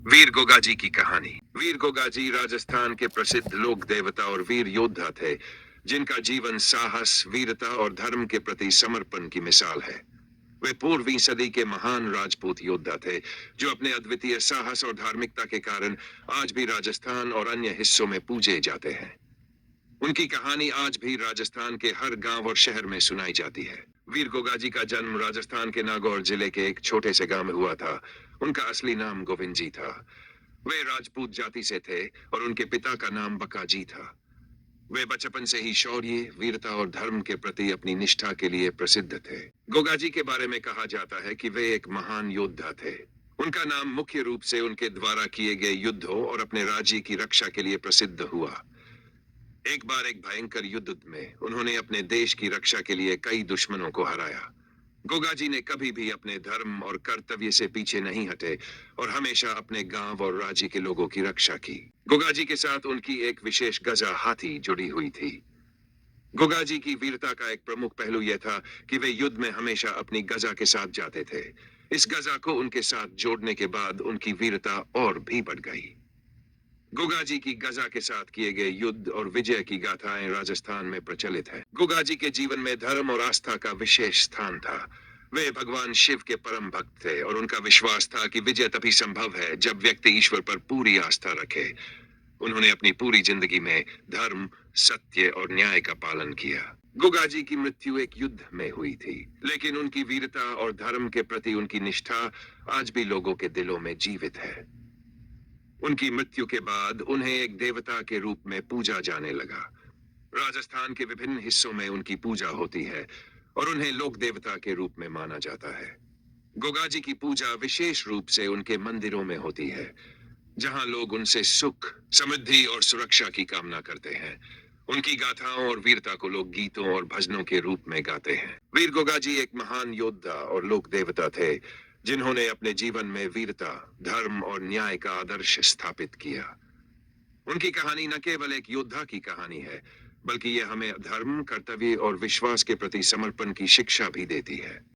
वीर गोगाजी की कहानी। वीर गोगाजी राजस्थान के प्रसिद्ध लोक देवता और वीर योद्धा थे, जिनका जीवन साहस, वीरता और धर्म के प्रति समर्पण की मिसाल है। वे पूर्वी सदी के महान राजपूत योद्धा थे, जो अपने अद्वितीय साहस और धार्मिकता के कारण आज भी राजस्थान और अन्य हिस्सों में पूजे जाते हैं। उनकी कहानी आज भी राजस्थान के हर गांव और शहर में सुनाई जाती है। वीर गोगाजी का जन्म राजस्थान के नागौर जिले के एक छोटे से गांव में हुआ था। उनका असली नाम गोविंद जी था। वे राजपूत जाति से थे और उनके पिता का नाम बकाजी था। वे बचपन से ही शौर्य, वीरता और धर्म के प्रति अपनी निष्ठा के लिए प्रसिद्ध थे। गोगाजी के बारे में कहा जाता है कि वे एक महान योद्धा थे। उनका नाम मुख्य रूप से उनके द्वारा किए गए युद्धों और अपने राज्य की रक्षा के लिए प्रसिद्ध हुआ। एक बार एक भयंकर युद्ध में उन्होंने अपने देश की रक्षा के लिए कई दुश्मनों को हराया। गोगाजी ने कभी भी अपने धर्म और कर्तव्य से पीछे नहीं हटे और हमेशा अपने गांव और राज्य के लोगों की रक्षा की। गोगाजी के साथ उनकी एक विशेष गजा हाथी जुड़ी हुई थी। गोगाजी की वीरता का एक प्रमुख पहलू यह था कि वे युद्ध में हमेशा अपनी गजा के साथ जाते थे। इस गजा को उनके साथ जोड़ने के बाद उनकी वीरता और भी बढ़ गई। गोगाजी की गजा के साथ किए गए युद्ध और विजय की गाथाएं राजस्थान में प्रचलित है। गोगाजी के जीवन में धर्म और आस्था का विशेष स्थान था। वे भगवान शिव के परम भक्त थे और उनका विश्वास था कि विजय तभी संभव है जब व्यक्ति ईश्वर पर पूरी आस्था रखे। उन्होंने अपनी पूरी जिंदगी में धर्म, सत्य और न्याय का पालन किया। गोगाजी की मृत्यु एक युद्ध में हुई थी, लेकिन उनकी वीरता और धर्म के प्रति उनकी निष्ठा आज भी लोगों के दिलों में जीवित है। उनकी मृत्यु के बाद उन्हें एक देवता के रूप में पूजा जाने लगा। राजस्थान के विभिन्न हिस्सों में उनकी पूजा होती है और उन्हें लोक देवता के रूप में माना जाता है। गोगाजी की पूजा विशेष रूप से उनके मंदिरों में होती है, जहां लोग उनसे सुख, समृद्धि और सुरक्षा की कामना करते हैं। उनकी गाथाओं और वीरता को लोग गीतों और भजनों के रूप में गाते हैं। वीर गोगाजी एक महान योद्धा और लोक देवता थे, जिन्होंने अपने जीवन में वीरता, धर्म और न्याय का आदर्श स्थापित किया। उनकी कहानी न केवल एक योद्धा की कहानी है, बल्कि यह हमें धर्म, कर्तव्य और विश्वास के प्रति समर्पण की शिक्षा भी देती है।